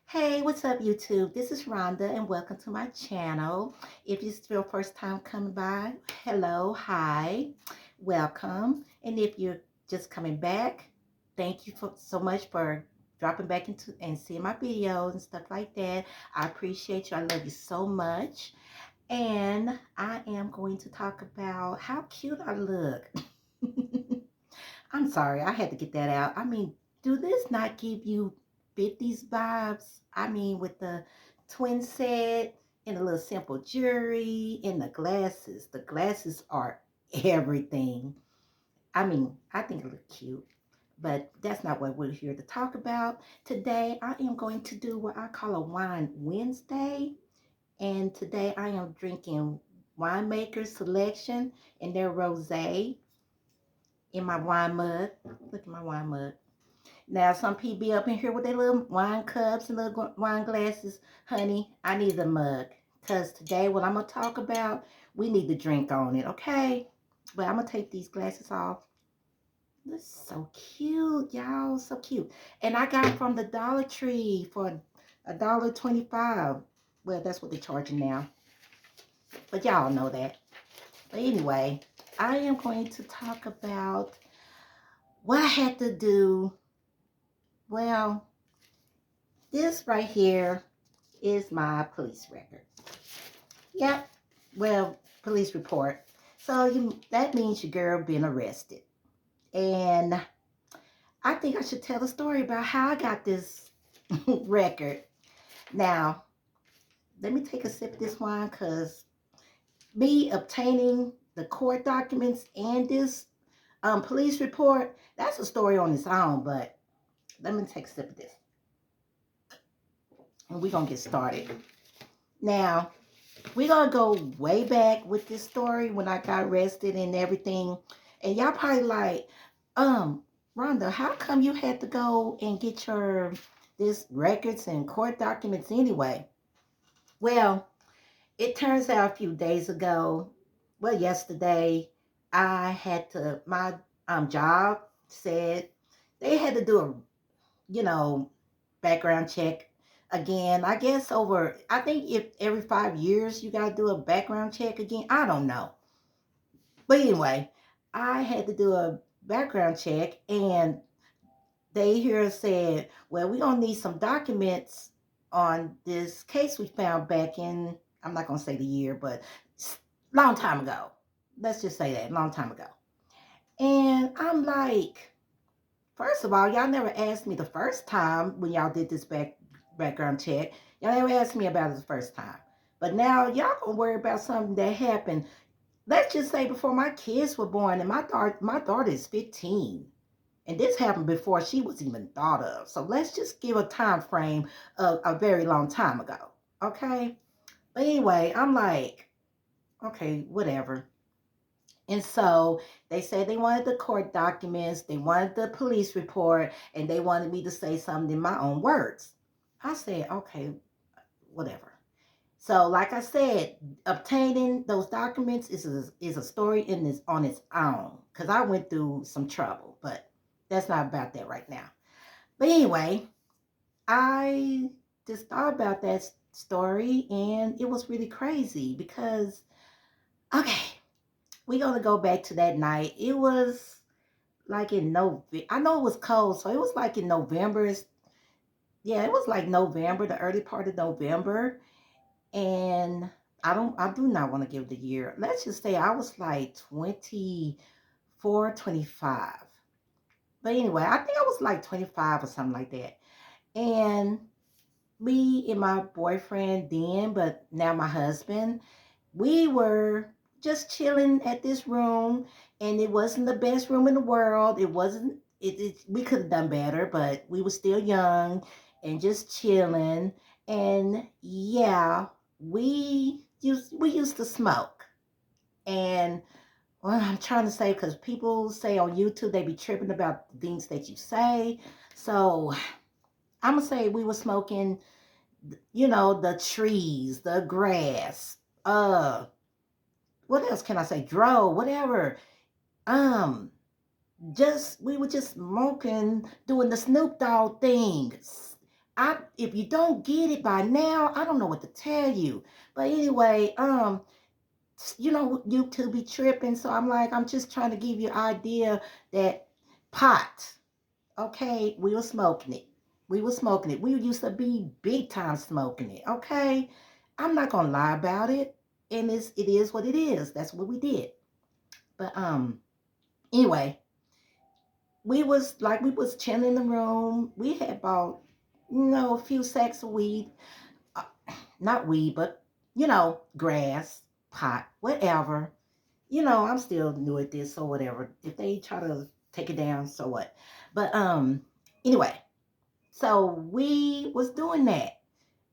Hey, what's up, YouTube? This is Rhonda, and welcome to my channel. If it's your first time coming by, hello, hi, welcome. And if you're just coming back, thank you so much for dropping back into and seeing my videos and stuff like that. I appreciate you. I love you so much. And I am going to talk about how cute I look. I'm sorry, I had to get that out. I mean, do this not give you 50s vibes? I mean, with the twin set and a little simple jewelry and the glasses. The glasses are everything. I mean, I think it look cute, but that's not what we're here to talk about. Today, I am going to do what I call a wine Wednesday. And today I am drinking Winemaker's Selection and their rosé in my wine mug. Look at my wine mug. Now, some people be up in here with their little wine cups and little wine glasses. Honey, I need a mug. Because today, what I'm going to talk about, we need to drink on it, okay? But I'm going to take these glasses off. This is so cute, y'all. So cute. And I got it from the Dollar Tree for $1.25. Well, that's what they're charging now. But y'all know that. But anyway, I am going to talk about what I had to do. Well, this right here is my police record. Yep. Well, police report. So that means your girl been arrested. And I think I should tell the story about how I got this record. Now, let me take a sip of this wine because me obtaining the court documents and this police report, that's a story on its own. But let me take a sip of this. And we're going to get started. Now, we're going to go way back with this story when I got arrested and everything. And y'all probably like, Rhonda, how come you had to go and get this records and court documents anyway? Well, it turns out a few days ago, well, yesterday, my job said they had to do a, you know, background check again. I guess I think if every 5 years you got to do a background check again. I don't know. But anyway, I had to do a background check and they here said, well, we're going to need some documents on this case we found back in, I'm not going to say the year, but long time ago. Let's just say that, long time ago. And I'm like, first of all, y'all never asked me the first time when y'all did this background check. Y'all never asked me about it the first time. But now y'all gonna worry about something that happened. Let's just say before my kids were born, and my daughter is 15. And this happened before she was even thought of. So let's just give a time frame of a very long time ago. Okay? But anyway, I'm like, okay, whatever. And so they said they wanted the court documents, they wanted the police report, and they wanted me to say something in my own words. I said, okay, whatever. So, like I said, obtaining those documents is a story on its own because I went through some trouble, but that's not about that right now. But anyway, I just thought about that story and it was really crazy because, okay, we're going to go back to that night. It was like in November. I know it was cold, so it was like in November. Yeah, it was like November, the early part of November. And I do not want to give the year. Let's just say I was like 24, 25. But anyway, I think I was like 25 or something like that. And me and my boyfriend then, but now my husband, we were just chilling at this room, and it wasn't the best room in the world. It wasn't. We could have done better, but we were still young and just chilling. And yeah, we used to smoke. And well, I'm trying to say because people say on YouTube they be tripping about the things that you say. So I'm gonna say we were smoking, the trees, the grass, what else can I say? Dro, whatever. Um, we were just smoking, doing the Snoop Dogg things. if you don't get it by now, I don't know what to tell you. But anyway, YouTube be tripping, so I'm like, I'm just trying to give you an idea that pot, okay, we were smoking it. We were smoking it. We used to be big time smoking it, okay? I'm not gonna lie about it. And it is what it is. That's what we did. But anyway, we was chilling in the room. We had bought, a few sacks of weed. Uh, Not weed, but grass, pot, whatever. I'm still new at this, so whatever. If they try to take it down, so what? But anyway, so we was doing that.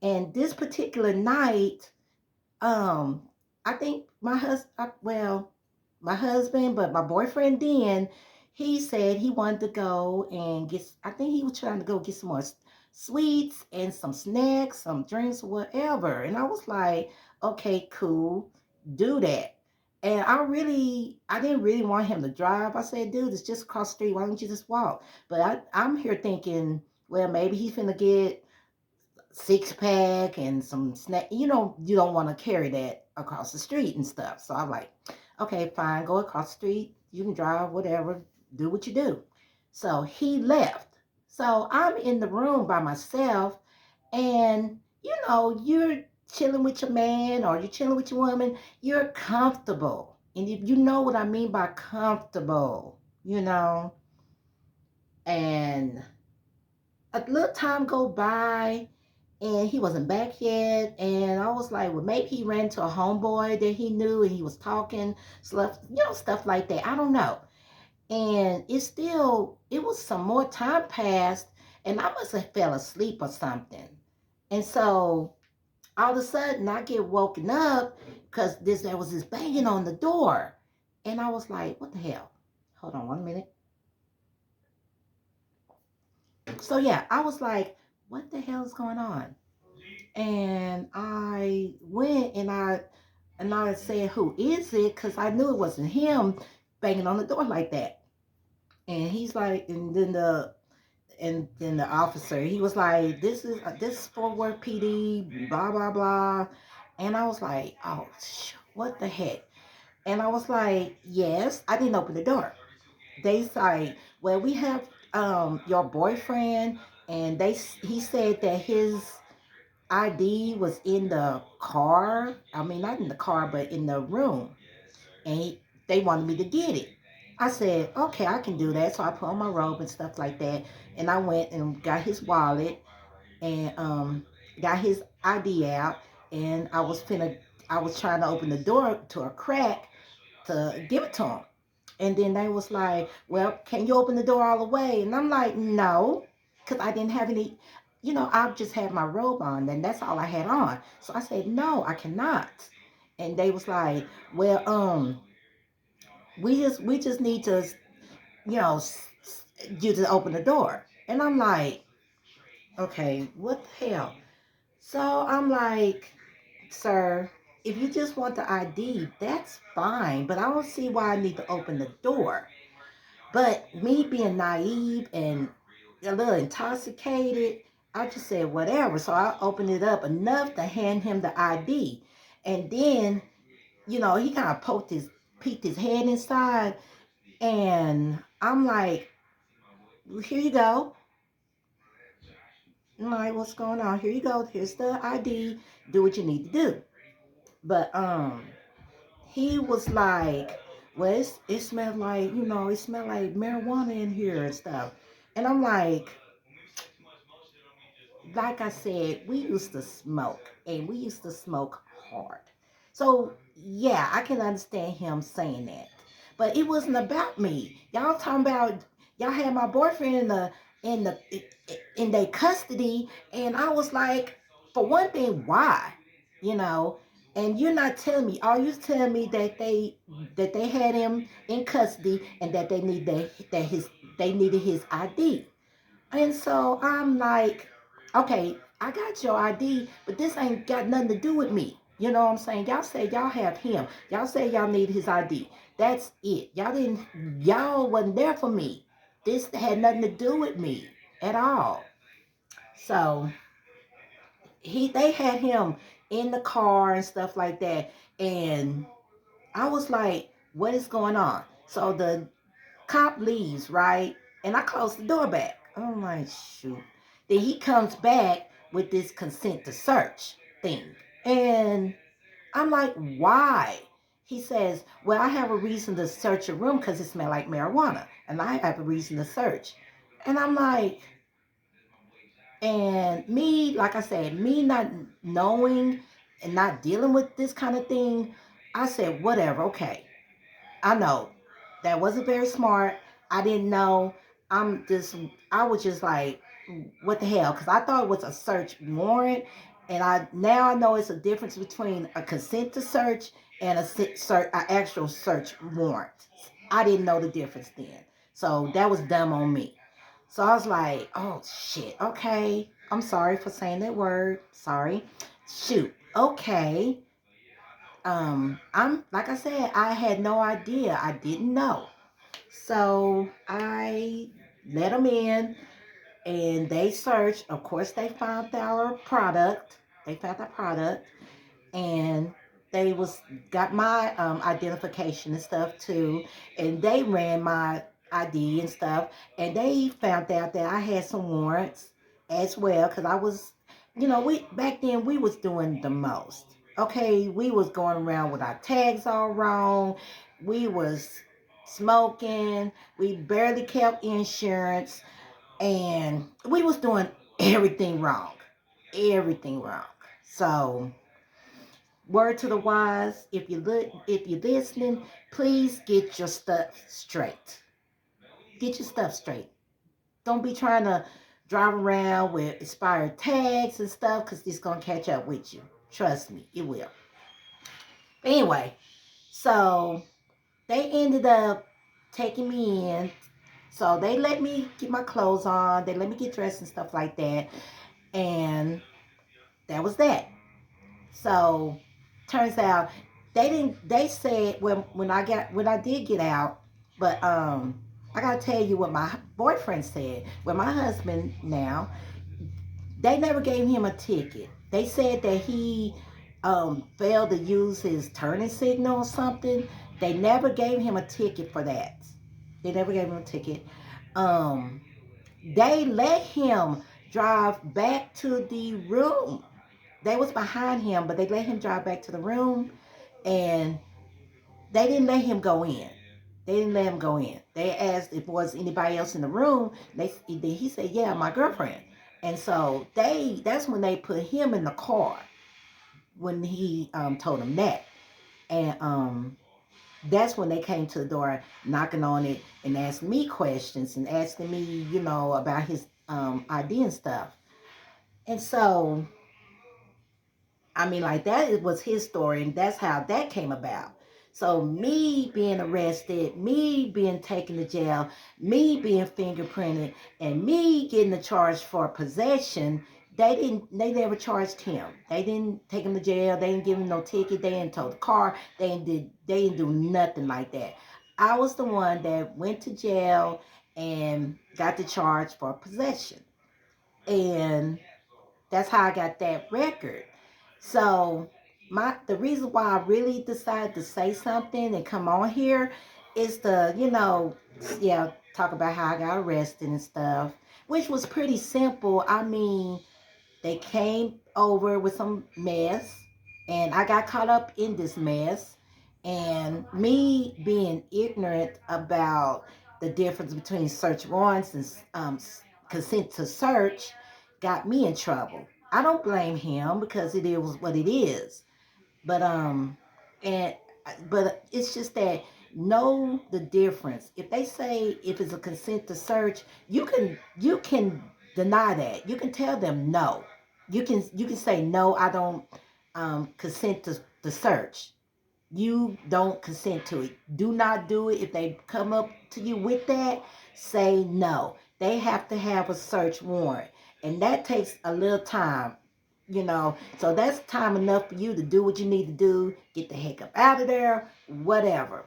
And this particular night, um, I think my husband, but my boyfriend then, he said he wanted to go and I think he was trying to go get some more sweets and some snacks, some drinks, whatever. And I was like, okay, cool, do that. And I didn't really want him to drive. I said, dude, it's just across the street. Why don't you just walk? But I'm here thinking, well, maybe he's finna get six pack and some snack. You don't want to carry that across the street and stuff. So I'm like, okay, fine, go across the street. You can drive, whatever, do what you do. So he left. So I'm in the room by myself, and you're chilling with your man or you're chilling with your woman, you're comfortable. And if you know what I mean by comfortable, and a little time go by and he wasn't back yet. And I was like, well, maybe he ran to a homeboy that he knew and he was talking stuff like that. I don't know. And it was some more time passed, and I must have fell asleep or something. And so all of a sudden I get woken up because there was this banging on the door. And I was like, what the hell? Hold on 1 minute. So yeah, I was like, what the hell is going on? And I went and I said, who is it? Because I knew it wasn't him banging on the door like that. And he's like, and then the officer, he was like, this is Fort Worth PD, blah blah blah. And I was like, oh, what the heck? And I was like, yes, I didn't open the door. They say, well, we have your boyfriend, and he said that his ID was in the car. I mean, not in the car, but in the room. And they wanted me to get it. I said, okay, I can do that. So I put on my robe and stuff like that. And I went and got his wallet and got his ID out. And I was trying to open the door to a crack to give it to him. And then they was like, well, can you open the door all the way? And I'm like, no, because I didn't have any, I just had my robe on and that's all I had on. So I said, no, I cannot. And they was like, well, we just need to, you know, you to open the door. And I'm like, okay, what the hell? So I'm like, sir, if you just want the ID, that's fine, but I don't see why I need to open the door. But me being naive and a little intoxicated, I just said whatever. So I opened it up enough to hand him the ID. And then, he kind of peeked his head inside. And I'm like, well, here you go. I'm like, what's going on? Here you go. Here's the ID. Do what you need to do. But he was like, well, it smelled like, it smelled like marijuana in here and stuff. And I'm like I said, we used to smoke and we used to smoke hard. So yeah, I can understand him saying that. But it wasn't about me. Y'all talking about y'all had my boyfriend in the in their custody, and I was like, for one thing, why? You know, and you're not telling me. Are you telling me that they had him in custody and that they needed his ID? And so I'm like, okay, I got your ID, but this ain't got nothing to do with me. You know what I'm saying? Y'all say y'all have him. Y'all say y'all need his ID. That's it. Y'all wasn't there for me. This had nothing to do with me at all. So they had him in the car and stuff like that. And I was like, what is going on? So the cop leaves, right? And I close the door back. I'm like, shoot. Then he comes back with this consent to search thing. And I'm like, why? He says, well, I have a reason to search your room because it smelled like marijuana. And I have a reason to search. And I'm like, and me, like I said, me not knowing and not dealing with this kind of thing, I said, whatever, okay. I know that wasn't very smart. I didn't know. I'm just, I was just like, what the hell? Because I thought it was a search warrant, and I know it's a difference between a consent to search and a actual search warrant. I didn't know the difference then, so that was dumb on me. So I was like, oh shit, okay. I'm sorry for saying that word. Sorry. Shoot. Okay. I'm like I said, I had no idea. I didn't know. So I let them in and they searched. Of course, they found our product. They found our product and they was got my identification and stuff too, and they ran my ID and stuff, and they found out that I had some warrants as well because I was, we back then we was doing the most. Okay, we was going around with our tags all wrong. We was smoking. We barely kept insurance, and we was doing everything wrong, everything wrong. So word to the wise, if you're listening, please get your stuff straight. Get your stuff straight. Don't be trying to drive around with expired tags and stuff because it's gonna catch up with you. Trust me, it will. Anyway, so they ended up taking me in. So they let me get my clothes on. They let me get dressed and stuff like that. And that was that. So turns out they said when I did get out, but I gotta tell you what my boyfriend said. Well, my husband now, they never gave him a ticket. They said that he failed to use his turning signal or something. They never gave him a ticket for that. They never gave him a ticket. Um, they let him drive back to the room. They was behind him, but they let him drive back to the room, and they didn't let him go in. They didn't let him go in. They asked if there was anybody else in the room. He said, "Yeah, my girlfriend." And so that's when they put him in the car when he told them that, and that's when they came to the door, knocking on it, and asked me questions and asking me, about his ID and stuff. And so I mean, like that was his story, and that's how that came about. So me being arrested, me being taken to jail, me being fingerprinted, and me getting the charge for possession, they never charged him. They didn't take him to jail, they didn't give him no ticket, they didn't tow the car, they didn't do nothing like that. I was the one that went to jail and got the charge for possession. And that's how I got that record. So the reason why I really decided to say something and come on here is to, yeah, talk about how I got arrested and stuff, which was pretty simple. I mean, they came over with some mess, and I got caught up in this mess. And me being ignorant about the difference between search warrants and consent to search got me in trouble. I don't blame him because it is what it is. But and but it's just that know the difference. If they say if it's a consent to search, you can deny that. You can tell them no. You can say no. I don't consent to the search. You don't consent to it. Do not do it. If they come up to you with that, say no. They have to have a search warrant, and that takes a little time. So that's time enough for you to do what you need to do, get the heck up out of there, whatever.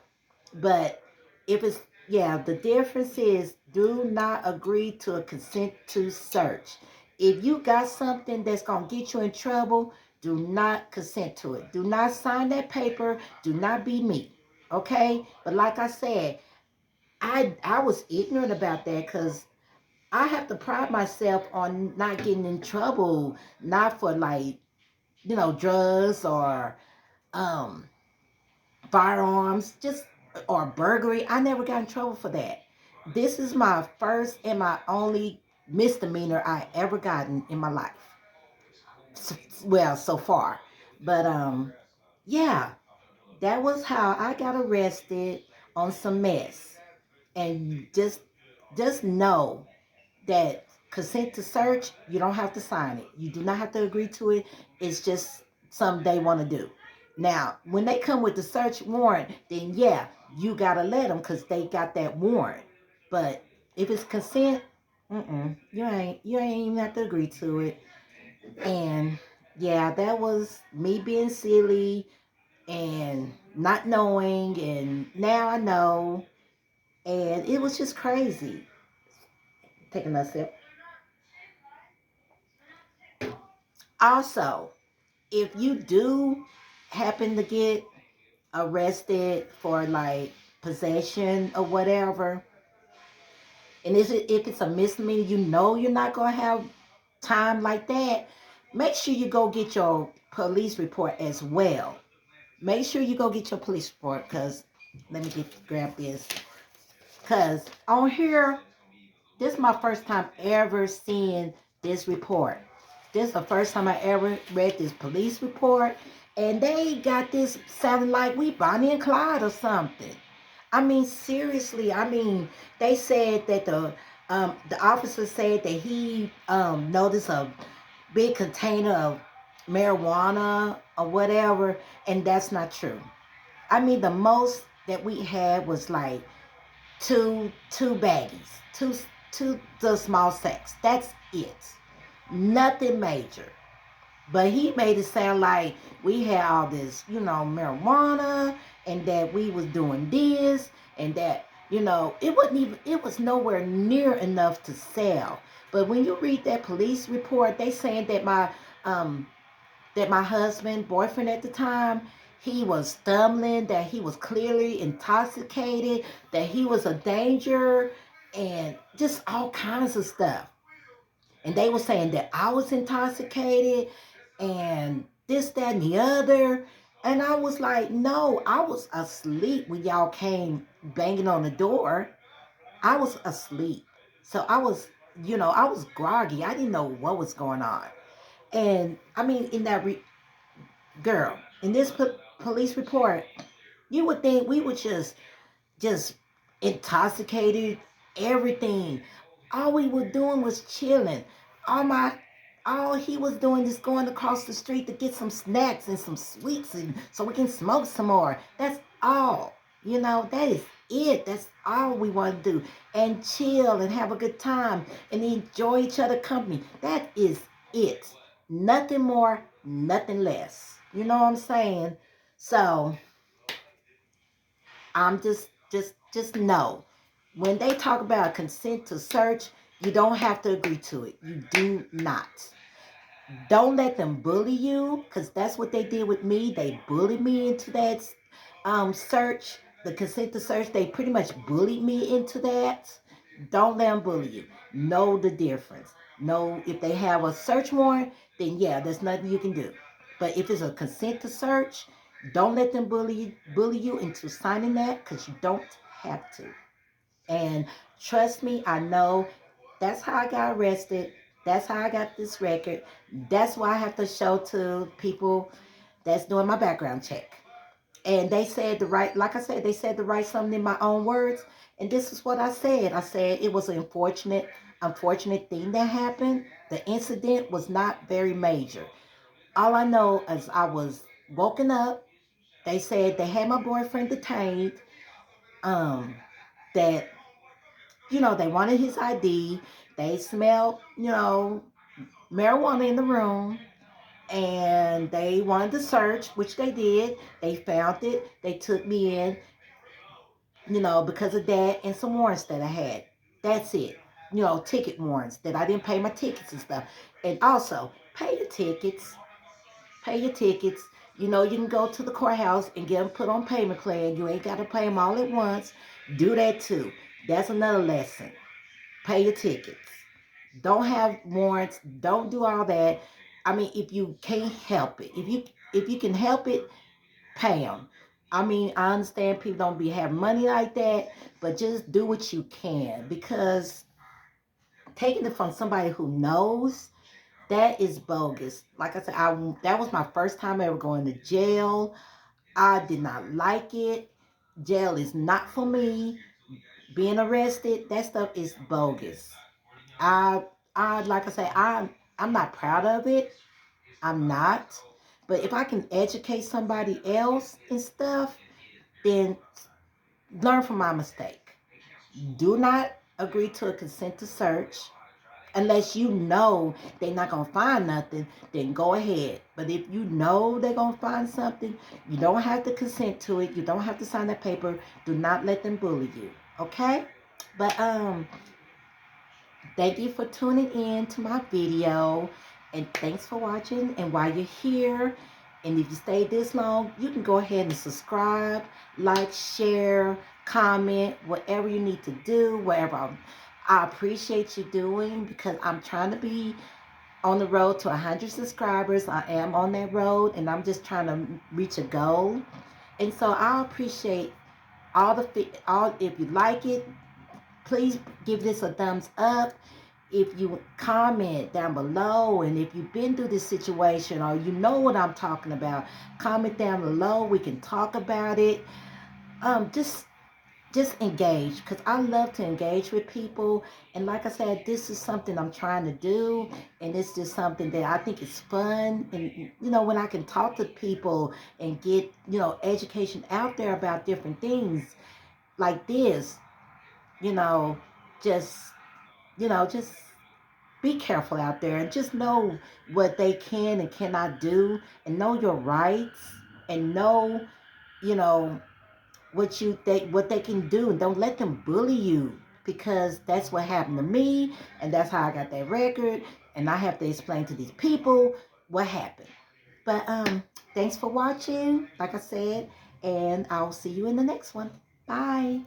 But if it's, yeah, the difference is do not agree to a consent to search. If you got something that's going to get you in trouble, do not consent to it. Do not sign that paper. Do not be me. Okay? But like I said, I was ignorant about that because I have to pride myself on not getting in trouble, not for like, drugs or um firearms, just or burglary. I never got in trouble for that. This is my first and my only misdemeanor I ever gotten in my life. Well, so far. But yeah, that was how I got arrested on some mess. And just know that consent to search, you don't have to sign it. You do not have to agree to it. It's just something they want to do. Now, when they come with the search warrant, then yeah, you gotta let them because they got that warrant. But if it's consent, you ain't even have to agree to it. And yeah, that was me being silly and not knowing, and now I know, and it was just crazy. Taking a sip. Also, if you do happen to get arrested for like possession or whatever, and if it's a misdemeanor, you know you're not gonna have time like that. Make sure you go get your police report as well. Make sure you go get your police report, because let me grab this. Because on here, this is my first time ever seeing this report. This is the first time I ever read this police report. And they got this sounding like we Bonnie and Clyde or something. I mean, seriously. I mean, they said that the officer said that he noticed a big container of marijuana or whatever, and that's not true. I mean, the most that we had was like two baggies, two the small sacks. That's it. Nothing major. But he made it sound like we had all this, marijuana, and that we was doing this and that, it was nowhere near enough to sell. But when you read that police report, they saying um that my husband, boyfriend at the time, he was stumbling, that he was clearly intoxicated, that he was a danger, and just all kinds of stuff. And they were saying that I was intoxicated and this, that, and the other. And I was like, no, I was asleep when y'all came banging on the door. I was asleep. So I was groggy. I didn't know what was going on. And I mean, in that girl, in this police report, you would think we would just intoxicated, everything. All we were doing was chilling. All my all he was doing is going across the street to get some snacks and some sweets, and so we can smoke some more. That's all. That is it. That's all we want to do. And chill and have a good time and enjoy each other company. That is it. Nothing more, nothing less. You know what I'm saying? So I'm just know, when they talk about consent to search, you don't have to agree to it. You do not. Don't let them bully you, because that's what they did with me. They bullied me into that search, the consent to search. They pretty much bullied me into that. Don't let them bully you. Know the difference. Know if they have a search warrant, then yeah, there's nothing you can do. But if it's a consent to search, don't let them bully you into signing that, because you don't have to. And trust me, I know that's how I got arrested. That's how I got this record. That's why I have to show to people that's doing my background check. And they said like I said, they said to write something in my own words. And this is what I said. I said it was an unfortunate thing that happened. The incident was not very major. All I know is I was woken up. They said they had my boyfriend detained. Um, that they wanted his ID. They smelled, marijuana in the room, and they wanted to search, which they did. They found it. They took me in, because of that and some warrants that I had. That's it. ticket warrants that I didn't pay my tickets and stuff. And also, pay the tickets. Pay your tickets. You can go to the courthouse and get them put on payment plan. You ain't got to pay them all at once. Do that too. That's another lesson. Pay your tickets. Don't have warrants. Don't do all that. I mean, if you can't help it, if you can help it, pay them. I mean, I understand people don't be having money like that, but just do what you can, because taking it from somebody who knows, that is bogus. Like I said, that was my first time ever going to jail. I did not like it. Jail is not for me. Being arrested, that stuff is bogus. I I like I say, I'm not proud of it. I'm not. But if I can educate somebody else and stuff, then learn from my mistake. Do not agree to a consent to search unless you know they're not gonna find nothing. Then go ahead. But if you know they're gonna find something, you don't have to consent to it. You don't have to sign that paper. Do not let them bully you. Okay? But thank you for tuning in to my video, and thanks for watching. And while you're here, and if you stayed this long, you can go ahead and subscribe, like, share, comment, whatever you need to do, whatever I appreciate you doing, because I'm trying to be on the road to 100 subscribers. I am on that road, and I'm just trying to reach a goal. And so I appreciate all. If you like it, please give this a thumbs up. If you comment down below, and if you've been through this situation or you know what I'm talking about, comment down below. We can talk about it. Just engage, because I love to engage with people. And like I said, this is something I'm trying to do, and it's just something that I think is fun. And when I can talk to people and get education out there about different things like this, you know just just be careful out there, and just know what they can and cannot do, and know your rights, and know you know what they can do, and don't let them bully you, because that's what happened to me, and that's how I got that record, and I have to explain to these people what happened. But thanks for watching, like I said, and I'll see you in the next one. Bye.